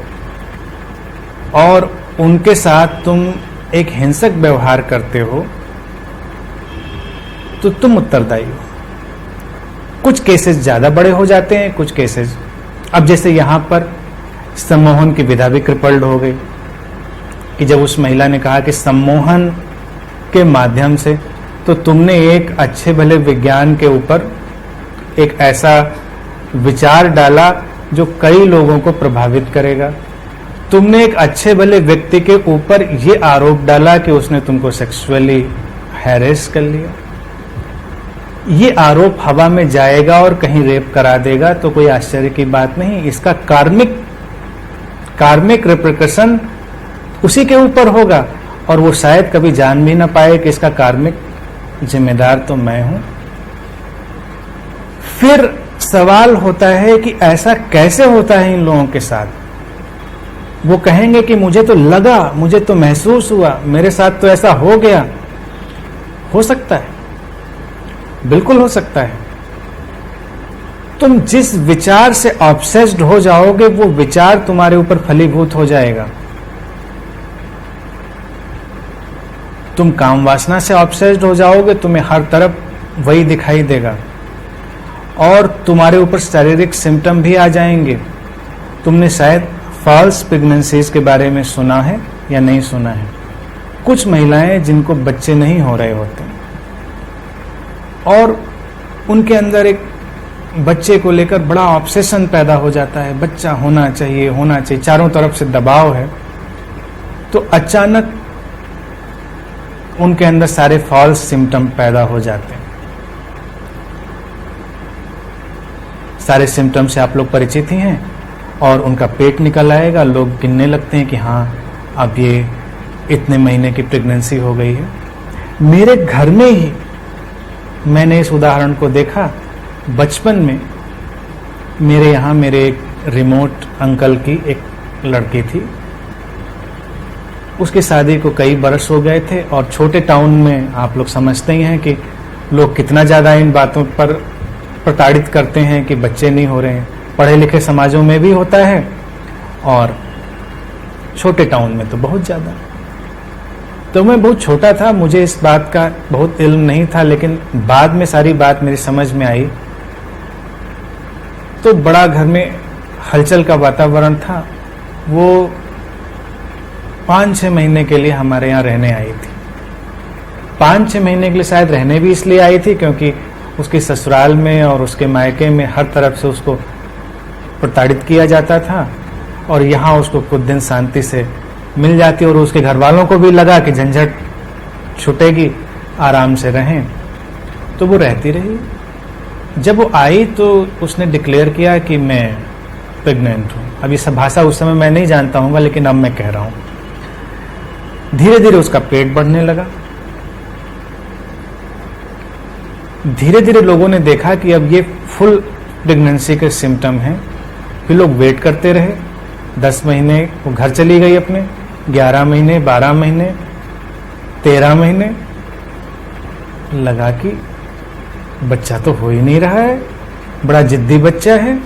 और उनके साथ तुम एक हिंसक व्यवहार करते हो, तो तुम उत्तरदायी हो। कुछ केसेस ज्यादा बड़े हो जाते हैं, कुछ केसेस, अब जैसे यहां पर सम्मोहन की विधा भी क्रिपल्ड हो गई कि जब उस महिला ने कहा कि सम्मोहन के माध्यम से, तो तुमने एक अच्छे भले विज्ञान के ऊपर एक ऐसा विचार डाला जो कई लोगों को प्रभावित करेगा। तुमने एक अच्छे भले व्यक्ति के ऊपर ये आरोप डाला कि उसने तुमको सेक्सुअली हैरेस कर लिया। ये आरोप हवा में जाएगा और कहीं रेप करा देगा तो कोई आश्चर्य की बात नहीं। इसका कार्मिक रिप्रिकॉशन उसी के ऊपर होगा, और वो शायद कभी जान भी ना पाए कि इसका कार्मिक जिम्मेदार तो मैं हूं। फिर सवाल होता है कि ऐसा कैसे होता है इन लोगों के साथ। वो कहेंगे कि मुझे तो लगा, मुझे तो महसूस हुआ, मेरे साथ तो ऐसा हो गया। हो सकता है, बिल्कुल हो सकता है। तुम जिस विचार से ऑब्सेस्ड हो जाओगे वो विचार तुम्हारे ऊपर फलीभूत हो जाएगा। तुम काम वासना से ऑब्सेस्ड हो जाओगे, तुम्हें हर तरफ वही दिखाई देगा और तुम्हारे ऊपर शारीरिक सिम्टम भी आ जाएंगे। तुमने शायद फॉल्स प्रेगनेंसीज के बारे में सुना है या नहीं सुना है। कुछ महिलाएं जिनको बच्चे नहीं हो रहे होते और उनके अंदर एक बच्चे को लेकर बड़ा ऑब्सेशन पैदा हो जाता है, बच्चा होना चाहिए होना चाहिए, चारों तरफ से दबाव है। तो अचानक उनके अंदर सारे फॉल्स सिम्टम पैदा हो जाते हैं। सारे सिम्टम से आप लोग परिचित ही हैं और उनका पेट निकल आएगा। लोग गिनने लगते हैं कि हाँ अब ये इतने महीने की प्रेगनेंसी हो गई है। मेरे घर में ही मैंने इस उदाहरण को देखा। बचपन में मेरे यहाँ मेरे एक रिमोट अंकल की एक लड़की थी, उसकी शादी को कई बरस हो गए थे और छोटे टाउन में आप लोग समझते ही हैं कि लोग कितना ज़्यादा इन बातों पर प्रताड़ित करते हैं कि बच्चे नहीं हो रहे हैं। पढ़े लिखे समाजों में भी होता है और छोटे टाउन में तो बहुत ज़्यादा। तो मैं बहुत छोटा था, मुझे इस बात का बहुत इल्म नहीं था, लेकिन बाद में सारी बात मेरी समझ में आई। तो बड़ा घर में हलचल का वातावरण था। वो 5-6 महीने के लिए हमारे यहाँ रहने आई थी। 5-6 महीने के लिए शायद रहने भी इसलिए आई थी क्योंकि उसके ससुराल में और उसके मायके में हर तरफ से उसको प्रताड़ित किया जाता था और यहाँ उसको कुछ दिन शांति से मिल जाती और उसके घर वालों को भी लगा कि झंझट छूटेगी, आराम से रहें, तो वो रहती रही। जब वो आई तो उसने डिक्लेयर किया कि मैं प्रेग्नेंट हूँ। अब ये सब भाषा उस समय मैं नहीं जानता हूँ, लेकिन अब मैं कह रहा हूँ। धीरे धीरे उसका पेट बढ़ने लगा। धीरे धीरे लोगों ने देखा कि अब ये फुल प्रेगनेंसी के सिम्टम हैं। फिर लोग वेट करते रहे। 10 महीने वो घर चली गई अपने, 11 महीने, 12 महीने, 13 महीने, लगा कि बच्चा तो हो ही नहीं रहा है, बड़ा जिद्दी बच्चा है।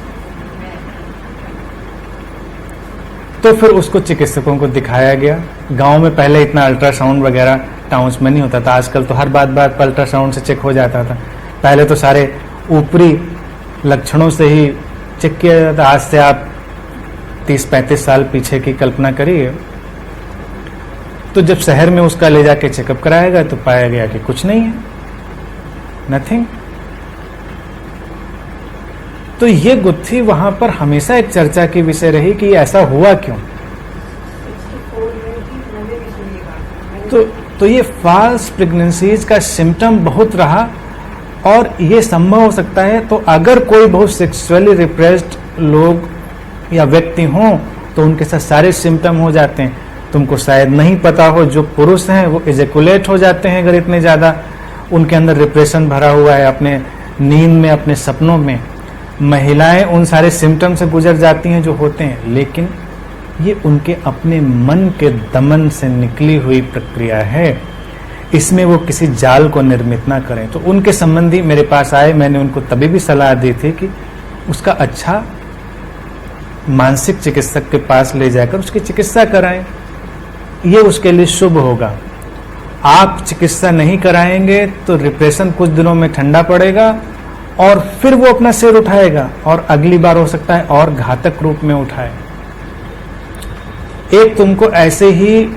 तो फिर उसको चिकित्सकों को दिखाया गया। गांव में पहले इतना अल्ट्रासाउंड वगैरह टाउन्स में नहीं होता था, आजकल तो हर बात पर अल्ट्रासाउंड से चेक हो जाता था। पहले तो सारे ऊपरी लक्षणों से ही चेक किया जाता था। आज से आप 30-35 साल पीछे की कल्पना करिए। तो जब शहर में उसका ले जाके चेकअप कराया गया तो पाया गया कि कुछ नहीं है, नथिंग। तो ये गुत्थी वहां पर हमेशा एक चर्चा की विषय रही कि ऐसा हुआ क्यों। तो ये फॉल्स प्रेगनेंसीज का सिम्टम बहुत रहा और ये संभव हो सकता है। तो अगर कोई बहुत सेक्सुअली रिप्रेस्ड लोग या व्यक्ति हों तो उनके साथ सारे सिम्टम हो जाते हैं। तुमको शायद नहीं पता हो, जो पुरुष हैं वो इजेकुलेट हो जाते हैं अगर इतने ज़्यादा उनके अंदर रिप्रेशन भरा हुआ है अपने नींद में, अपने सपनों में। महिलाएं उन सारे सिम्टम से गुजर जाती हैं जो होते हैं, लेकिन ये उनके अपने मन के दमन से निकली हुई प्रक्रिया है। इसमें वो किसी जाल को निर्मित ना करें। तो उनके संबंधी मेरे पास आए, मैंने उनको तभी भी सलाह दी थी कि उसका अच्छा मानसिक चिकित्सक के पास ले जाकर उसकी चिकित्सा कराएं, ये उसके लिए शुभ होगा। आप चिकित्सा नहीं कराएंगे तो डिप्रेशन कुछ दिनों में ठंडा पड़ेगा और फिर वो अपना सिर उठाएगा और अगली बार हो सकता है और घातक रूप में उठाए। एक तुमको ऐसे ही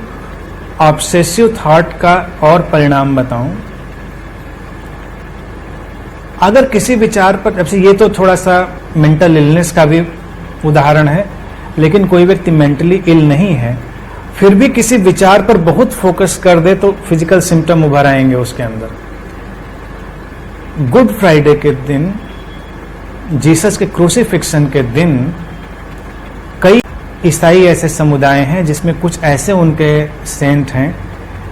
ऑब्सेसिव थॉट का और परिणाम बताऊं। अगर किसी विचार पर, अब ये तो थोड़ा सा मेंटल इलनेस का भी उदाहरण है, लेकिन कोई व्यक्ति मेंटली इल नहीं है फिर भी किसी विचार पर बहुत फोकस कर दे तो फिजिकल सिम्टम उभर आएंगे उसके अंदर। गुड फ्राइडे के दिन, जीसस के क्रूसिफिक्शन के दिन, कई ईसाई ऐसे समुदाय हैं जिसमें कुछ ऐसे उनके सेंट हैं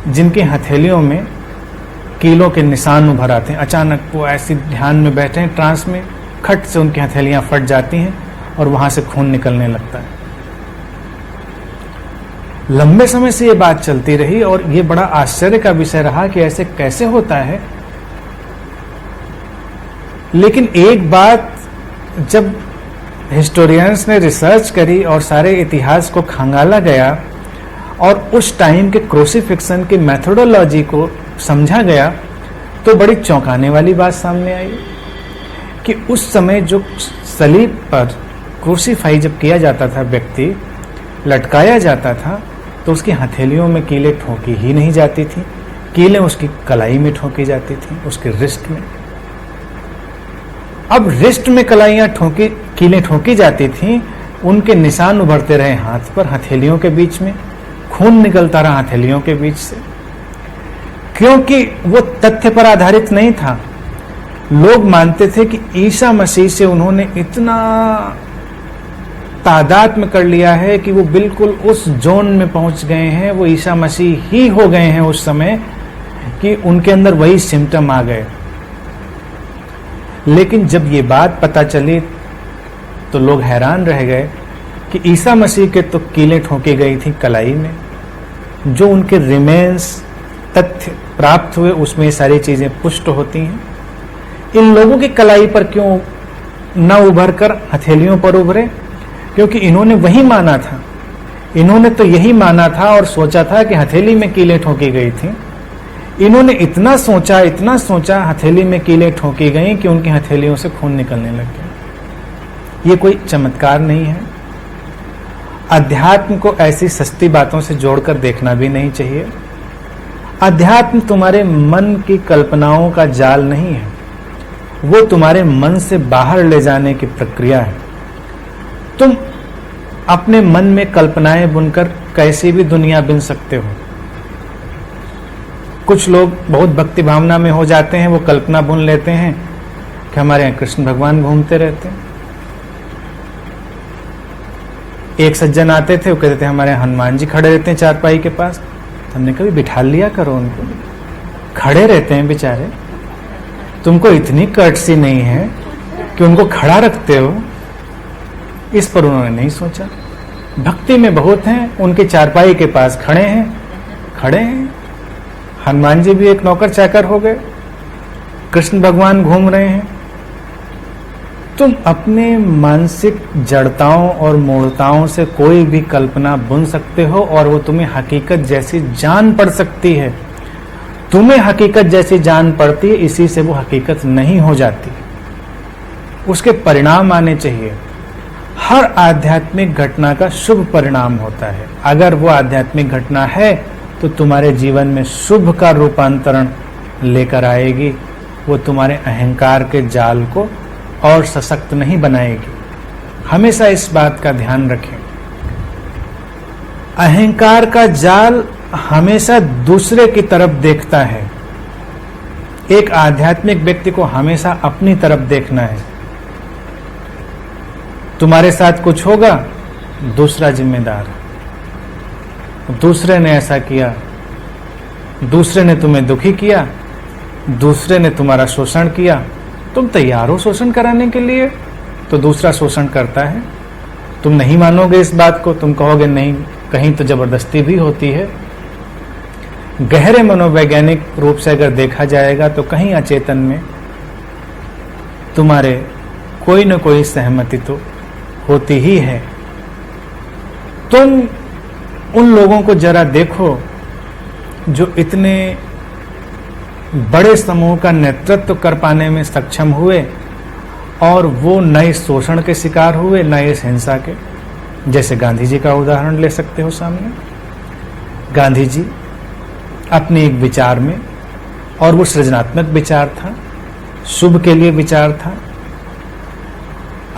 जिनकी हथेलियों में कीलों के निशान उभर आते हैं। अचानक वो ऐसी ध्यान में बैठे हैं, ट्रांस में, खट से उनकी हथेलियां फट जाती हैं और वहां से खून निकलने लगता है। लंबे समय से ये बात चलती रही और ये बड़ा आश्चर्य का विषय रहा कि ऐसे कैसे होता है। लेकिन एक बात जब हिस्टोरियंस ने रिसर्च करी और सारे इतिहास को खंगाला गया और उस टाइम के क्रूसिफिक्शन की मेथोडोलॉजी को समझा गया, तो बड़ी चौंकाने वाली बात सामने आई कि उस समय जो सलीब पर क्रूसीफाई जब किया जाता था, व्यक्ति लटकाया जाता था, तो उसकी हथेलियों में कीलें ठोकी ही नहीं जाती थी। कीलें उसकी कलाई में ठोकी जाती थी, उसके रिस्ट में। अब रिस्ट में कीलें ठोकी जाती थी, उनके निशान उभरते रहे हाथ पर, हथेलियों के बीच में खून निकलता रहा हथेलियों के बीच से, क्योंकि वो तथ्य पर आधारित नहीं था। लोग मानते थे कि ईसा मसीह से उन्होंने इतना तादाद में कर लिया है कि वो बिल्कुल उस जोन में पहुंच गए हैं, वो ईसा मसीह ही हो गए हैं उस समय, कि उनके अंदर वही सिम्टम आ गए। लेकिन जब ये बात पता चली तो लोग हैरान रह गए कि ईसा मसीह के तो कीलें ठोकी गई थी कलाई में। जो उनके रिमेन्स तथ्य प्राप्त हुए उसमें ये सारी चीजें पुष्ट होती हैं। इन लोगों की कलाई पर क्यों न उभर कर हथेलियों पर उभरे? क्योंकि इन्होंने वही माना था। इन्होंने तो यही माना था और सोचा था कि हथेली में कीलें ठोकी गई थी। इन्होंने इतना सोचा हथेली में कीलें ठोकी गई कि उनकी हथेलियों से खून निकलने लग गया। ये कोई चमत्कार नहीं है। अध्यात्म को ऐसी सस्ती बातों से जोड़कर देखना भी नहीं चाहिए। अध्यात्म तुम्हारे मन की कल्पनाओं का जाल नहीं है, वो तुम्हारे मन से बाहर ले जाने की प्रक्रिया है। तुम अपने मन में कल्पनाएं बुनकर कैसी भी दुनिया बुन सकते हो। कुछ लोग बहुत भक्ति भावना में हो जाते हैं, वो कल्पना बुन लेते हैं कि हमारे यहाँ कृष्ण भगवान घूमते रहते हैं। एक सज्जन आते थे, वो कहते थे हमारे यहाँ हनुमान जी खड़े रहते हैं चारपाई के पास। हमने कभी बिठा लिया करो उनको, खड़े रहते हैं बेचारे, तुमको इतनी कर्टसी नहीं है कि उनको खड़ा रखते हो। इस पर उन्होंने नहीं सोचा। भक्ति में बहुत हैं, उनके चारपाई के पास खड़े हैं। हनुमान जी भी एक नौकर चाकर हो गए, कृष्ण भगवान घूम रहे हैं। तुम अपने मानसिक जड़ताओं और मूढ़ताओं से कोई भी कल्पना बुन सकते हो और वो तुम्हें हकीकत जैसी जान पड़ सकती है। तुम्हें हकीकत जैसी जान पड़ती है, इसी से वो हकीकत नहीं हो जाती। उसके परिणाम आने चाहिए। हर आध्यात्मिक घटना का शुभ परिणाम होता है। अगर वो आध्यात्मिक घटना है तो तुम्हारे जीवन में शुभ का रूपांतरण लेकर आएगी। वो तुम्हारे अहंकार के जाल को और सशक्त नहीं बनाएगी। हमेशा इस बात का ध्यान रखें। अहंकार का जाल हमेशा दूसरे की तरफ देखता है। एक आध्यात्मिक व्यक्ति को हमेशा अपनी तरफ देखना है। तुम्हारे साथ कुछ होगा, दूसरा जिम्मेदार। दूसरे ने ऐसा किया, दूसरे ने तुम्हें दुखी किया, दूसरे ने तुम्हारा शोषण किया, तुम तैयार हो शोषण कराने के लिए, तो दूसरा शोषण करता है। तुम नहीं मानोगे इस बात को, तुम कहोगे नहीं, कहीं तो जबरदस्ती भी होती है। गहरे मनोवैज्ञानिक रूप से अगर देखा जाएगा तो कहीं अचेतन में तुम्हारे कोई न कोई सहमति तो होती ही है। तुम उन लोगों को जरा देखो जो इतने बड़े समूह का नेतृत्व कर पाने में सक्षम हुए और वो नए शोषण के शिकार हुए, नए हिंसा के। जैसे गांधी जी का उदाहरण ले सकते हो सामने। गांधी जी अपने एक विचार में, और वो सृजनात्मक विचार था, शुभ के लिए विचार था।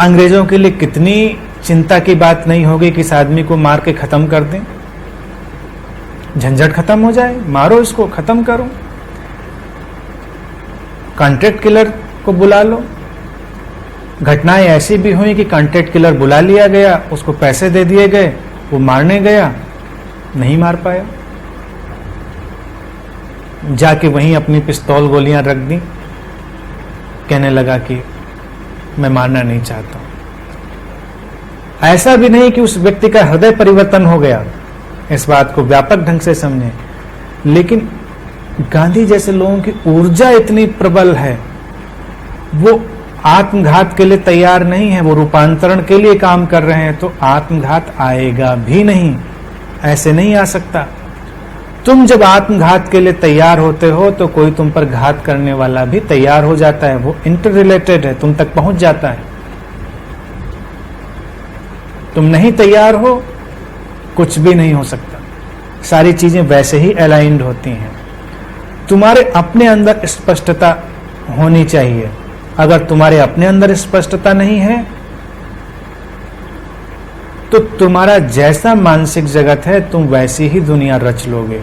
अंग्रेजों के लिए कितनी चिंता की बात नहीं होगी कि इस आदमी को मार के खत्म कर दें, झंझट खत्म हो जाए, मारो इसको, खत्म करो। कॉन्ट्रैक्ट किलर को बुला लो। घटनाएं ऐसी भी हुई कि कॉन्ट्रैक्ट किलर बुला लिया गया, उसको पैसे दे दिए गए, वो मारने गया, नहीं मार पाया। जाके वहीं अपनी पिस्तौल गोलियां रख दी, कहने लगा कि मैं मारना नहीं चाहता हूं। ऐसा भी नहीं कि उस व्यक्ति का हृदय परिवर्तन हो गया, इस बात को व्यापक ढंग से समझें, लेकिन गांधी जैसे लोगों की ऊर्जा इतनी प्रबल है, वो आत्मघात के लिए तैयार नहीं है, वो रूपांतरण के लिए काम कर रहे हैं, तो आत्मघात आएगा भी नहीं, ऐसे नहीं आ सकता। तुम जब आत्मघात के लिए तैयार होते हो तो कोई तुम पर घात करने वाला भी तैयार हो जाता है, वो इंटर रिलेटेड है, तुम तक पहुंच जाता है। तुम नहीं तैयार हो, कुछ भी नहीं हो सकता, सारी चीजें वैसे ही अलाइंड होती हैं। तुम्हारे अपने अंदर स्पष्टता होनी चाहिए। अगर तुम्हारे अपने अंदर स्पष्टता नहीं है तो तुम्हारा जैसा मानसिक जगत है तुम वैसी ही दुनिया रच लोगे,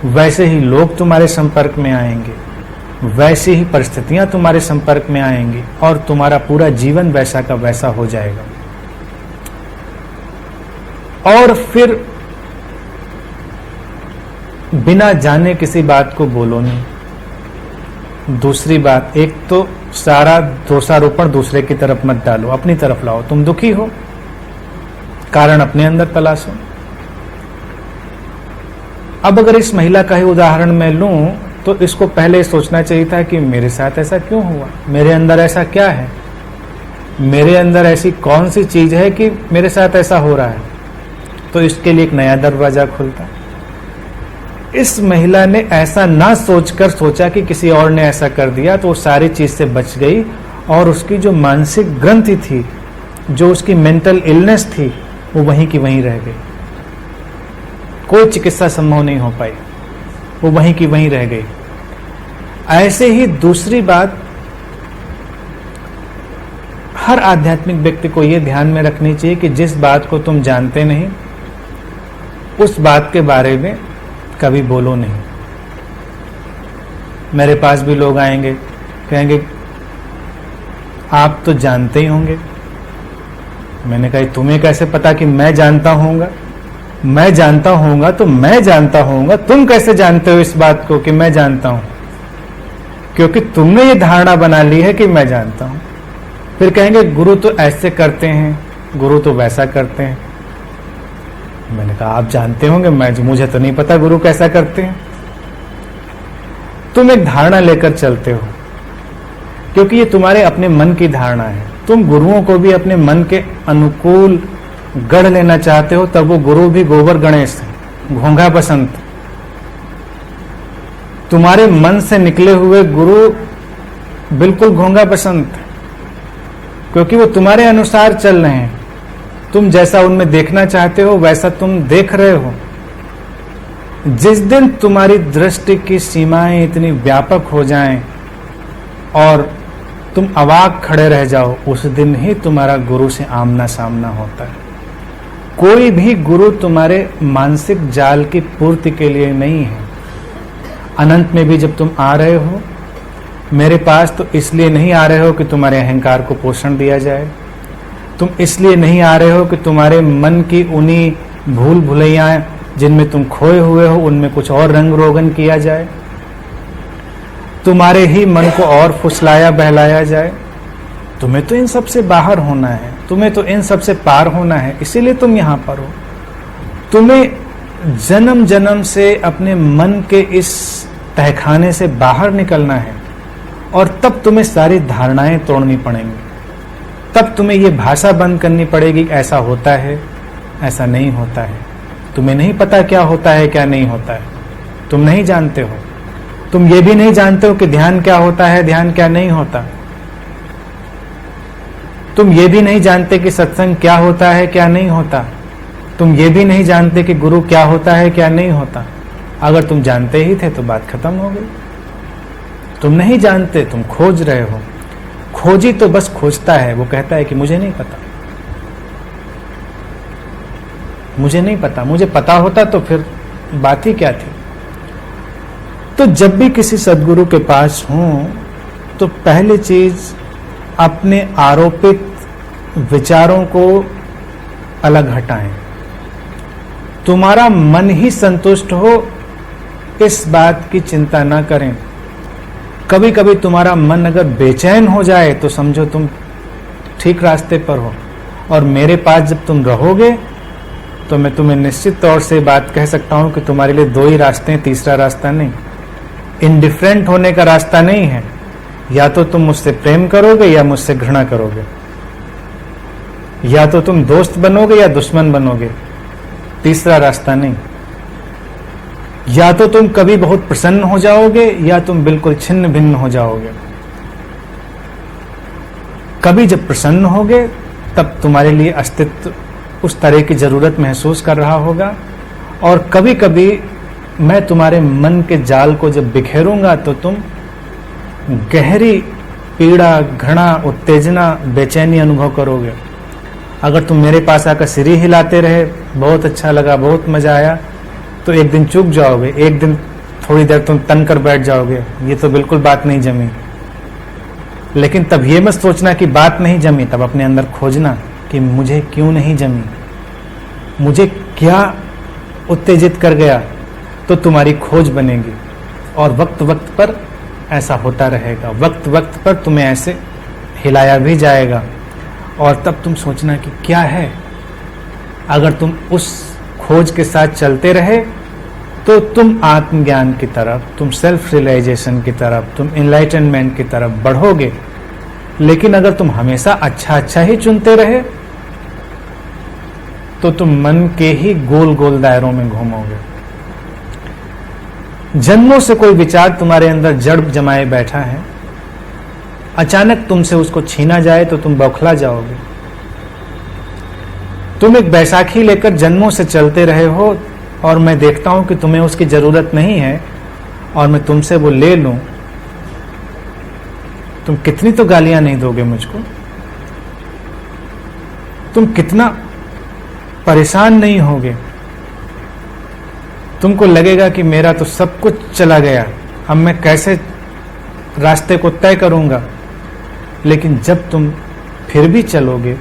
वैसे ही लोग तुम्हारे संपर्क में आएंगे, वैसी ही परिस्थितियां तुम्हारे संपर्क में आएंगी और तुम्हारा पूरा जीवन वैसा का वैसा हो जाएगा। और फिर बिना जाने किसी बात को बोलो नहीं। दूसरी बात, एक तो सारा दोषारोपण दूसरे की तरफ मत डालो, अपनी तरफ लाओ। तुम दुखी हो, कारण अपने अंदर तलाशो। अब अगर इस महिला का ही उदाहरण मैं लूं तो इसको पहले सोचना चाहिए था कि मेरे साथ ऐसा क्यों हुआ, मेरे अंदर ऐसा क्या है, मेरे अंदर ऐसी कौन सी चीज है कि मेरे साथ ऐसा हो रहा है, तो इसके लिए एक नया दरवाजा खुलता। इस महिला ने ऐसा ना सोचकर सोचा कि किसी और ने ऐसा कर दिया, तो वो सारी चीज से बच गई और उसकी जो मानसिक ग्रंथि थी, जो उसकी मेंटल इलनेस थी, वो वहीं की वहीं रह गई। कोई चिकित्सा संभव नहीं हो पाई, वो वहीं की वहीं रह गई। ऐसे ही दूसरी बात, हर आध्यात्मिक व्यक्ति को यह ध्यान में रखनी चाहिए कि जिस बात को तुम जानते नहीं उस बात के बारे में कभी बोलो नहीं। मेरे पास भी लोग आएंगे, कहेंगे आप तो जानते ही होंगे। मैंने कहा तुम्हें कैसे पता कि मैं जानता होऊंगा? मैं जानता होऊंगा तो मैं जानता होऊंगा, तुम कैसे जानते हो इस बात को कि मैं जानता हूं? क्योंकि तुमने ये धारणा बना ली है कि मैं जानता हूं। फिर कहेंगे गुरु तो ऐसे करते हैं, गुरु तो वैसा करते हैं। मैंने कहा आप जानते होंगे, मुझे तो नहीं पता गुरु कैसा करते हैं। तुम एक धारणा लेकर चलते हो, क्योंकि ये तुम्हारे अपने मन की धारणा है। तुम गुरुओं को भी अपने मन के अनुकूल गढ़ लेना चाहते हो, तब वो गुरु भी गोबर गणेश है, घोंघा बसंत। तुम्हारे मन से निकले हुए गुरु बिल्कुल घोंघा बसंत, क्योंकि वो तुम्हारे अनुसार चल रहे हैं। तुम जैसा उनमें देखना चाहते हो वैसा तुम देख रहे हो। जिस दिन तुम्हारी दृष्टि की सीमाएं इतनी व्यापक हो जाएं और तुम अवाक खड़े रह जाओ, उस दिन ही तुम्हारा गुरु से आमना सामना होता है। कोई भी गुरु तुम्हारे मानसिक जाल की पूर्ति के लिए नहीं है। अनंत में भी जब तुम आ रहे हो मेरे पास, तो इसलिए नहीं आ रहे हो कि तुम्हारे अहंकार को पोषण दिया जाए। तुम इसलिए नहीं आ रहे हो कि तुम्हारे मन की उन्हीं भूल भुलैयां जिनमें तुम खोए हुए हो उनमें कुछ और रंग रोगन किया जाए, तुम्हारे ही मन को और फुसलाया बहलाया जाए। तुम्हें तो इन सब से बाहर होना है, तुम्हें तो इन सब से पार होना है, इसीलिए तुम यहां पर हो। तुम्हें जन्म जन्म से अपने मन के इस तहखाने से बाहर निकलना है और तब तुम्हें सारी धारणाएं तोड़नी पड़ेंगी। तब तुम्हें ये भाषा बंद करनी पड़ेगी, ऐसा होता है, ऐसा नहीं होता है। तुम्हें नहीं पता क्या होता है क्या नहीं होता है, तुम नहीं जानते हो। तुम ये भी नहीं जानते हो कि ध्यान क्या होता है, ध्यान क्या नहीं होता। तुम ये भी नहीं जानते कि सत्संग क्या होता है क्या नहीं होता। तुम ये भी नहीं जानते कि गुरु क्या होता है क्या नहीं होता। अगर तुम जानते ही थे तो बात खत्म हो गई। तुम नहीं जानते, तुम खोज रहे हो। खोजी तो बस खोजता है, वो कहता है कि मुझे नहीं पता, मुझे नहीं पता। मुझे पता होता तो फिर बात ही क्या थी। तो जब भी किसी सद्गुरु के पास हो तो पहली चीज अपने आरोपित विचारों को अलग हटाएं। तुम्हारा मन ही संतुष्ट हो इस बात की चिंता ना करें। कभी कभी तुम्हारा मन अगर बेचैन हो जाए तो समझो तुम ठीक रास्ते पर हो, और मेरे पास जब तुम रहोगे तो मैं तुम्हें निश्चित तौर से बात कह सकता हूं कि तुम्हारे लिए दो ही रास्ते हैं, तीसरा रास्ता नहीं। इंडिफरेंट होने का रास्ता नहीं है, या तो तुम मुझसे प्रेम करोगे या मुझसे घृणा करोगे, या तो तुम दोस्त बनोगे या दुश्मन बनोगे, तीसरा रास्ता नहीं। या तो तुम कभी बहुत प्रसन्न हो जाओगे या तुम बिल्कुल छिन्न भिन्न हो जाओगे। कभी जब प्रसन्न होगे तब तुम्हारे लिए अस्तित्व उस तरह की जरूरत महसूस कर रहा होगा, और कभी कभी मैं तुम्हारे मन के जाल को जब बिखेरूंगा तो तुम गहरी पीड़ा, घृणा, उत्तेजना, बेचैनी अनुभव करोगे। अगर तुम मेरे पास आकर सिर ही हिलाते रहे, बहुत अच्छा लगा, बहुत मजा आया, तो एक दिन चुप जाओगे, एक दिन थोड़ी देर तुम तन कर बैठ जाओगे, ये तो बिल्कुल बात नहीं जमी। लेकिन तब ये मत सोचना कि बात नहीं जमी, तब अपने अंदर खोजना कि मुझे क्यों नहीं जमी, मुझे क्या उत्तेजित कर गया, तो तुम्हारी खोज बनेगी। और वक्त वक्त पर ऐसा होता रहेगा, वक्त वक्त पर तुम्हें ऐसे हिलाया भी जाएगा, और तब तुम सोचना कि क्या है। अगर तुम उस खोज के साथ चलते रहे तो तुम आत्मज्ञान की तरफ, तुम सेल्फ रियलाइजेशन की तरफ, तुम एनलाइटनमेंट की तरफ बढ़ोगे। लेकिन अगर तुम हमेशा अच्छा अच्छा ही चुनते रहे तो तुम मन के ही गोल गोल दायरों में घूमोगे। जन्मों से कोई विचार तुम्हारे अंदर जड़ जमाए बैठा है, अचानक तुमसे उसको छीना जाए तो तुम बौखला जाओगे। तुम एक बैसाखी लेकर जन्मों से चलते रहे हो, और मैं देखता हूं कि तुम्हें उसकी जरूरत नहीं है, और मैं तुमसे वो ले लूं, तुम कितनी तो गालियां नहीं दोगे मुझको, तुम कितना परेशान नहीं होगे। तुमको लगेगा कि मेरा तो सब कुछ चला गया, अब मैं कैसे रास्ते को तय करूंगा। लेकिन जब तुम फिर भी चलोगे,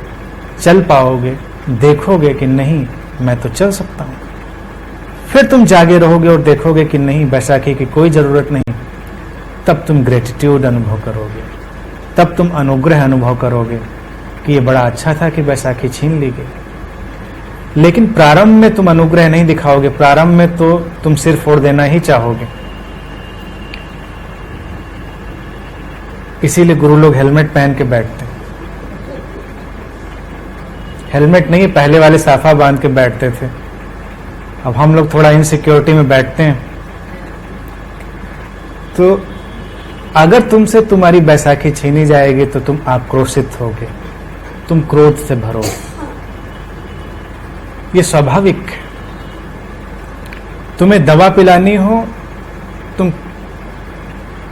चल पाओगे, देखोगे कि नहीं मैं तो चल सकता हूं, फिर तुम जागे रहोगे और देखोगे कि नहीं बैसाखी की कोई जरूरत नहीं, तब तुम ग्रेटिट्यूड अनुभव करोगे, तब तुम अनुग्रह अनुभव करोगे कि ये बड़ा अच्छा था कि बैसाखी छीन ली गई। लेकिन प्रारंभ में तुम अनुग्रह नहीं दिखाओगे, प्रारंभ में तो तुम सिर फोड़ देना ही चाहोगे। इसीलिए गुरु लोग हेलमेट पहन के बैठते, हेलमेट नहीं पहले वाले साफा बांध के बैठते थे, अब हम लोग थोड़ा इनसिक्योरिटी में बैठते हैं। तो अगर तुमसे तुम्हारी बैसाखी छीनी जाएगी तो तुम आक्रोशित होगे, तुम क्रोध से भरोगे, ये स्वाभाविक है। तुम्हें दवा पिलानी हो, तुम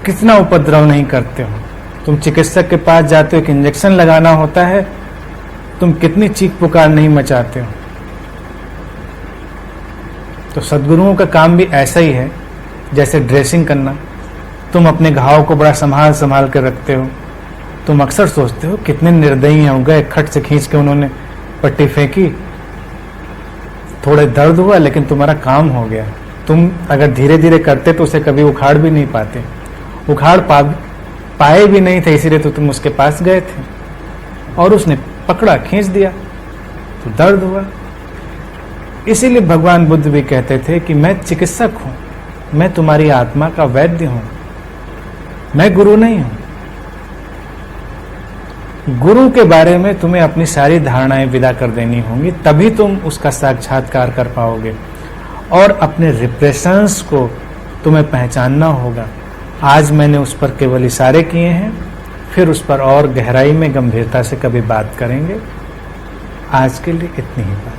कितना उपद्रव नहीं करते हो। तुम चिकित्सक के पास जाते हो, एक इंजेक्शन लगाना होता है, तुम कितनी चीख पुकार नहीं मचाते हो। तो सद्गुरुओं का काम भी ऐसा ही है, जैसे ड्रेसिंग करना। तुम अपने घाव को बड़ा संभाल संभाल कर रखते हो। तुम अक्सर सोचते हो कितने निर्दयी हो गए, खट से खींच के उन्होंने पट्टी फेंकी, थोड़े दर्द हुआ लेकिन तुम्हारा काम हो गया। तुम अगर धीरे धीरे करते तो उसे कभी उखाड़ भी नहीं पाते, उखाड़ पाए भी नहीं थे, इसीलिए तो तुम उसके पास गए थे और उसने पकड़ा, खींच दिया तो दर्द हुआ। इसीलिए भगवान बुद्ध भी कहते थे कि मैं चिकित्सक हूं, मैं तुम्हारी आत्मा का वैद्य हूं, मैं गुरु नहीं हूं। गुरु के बारे में तुम्हें अपनी सारी धारणाएं विदा कर देनी होंगी, तभी तुम उसका साक्षात्कार कर पाओगे। और अपने रिप्रेशंस को तुम्हें पहचानना होगा। आज मैंने उस पर केवल इशारे किए हैं, फिर उस पर और गहराई में गंभीरता से कभी बात करेंगे। आज के लिए इतनी ही बात।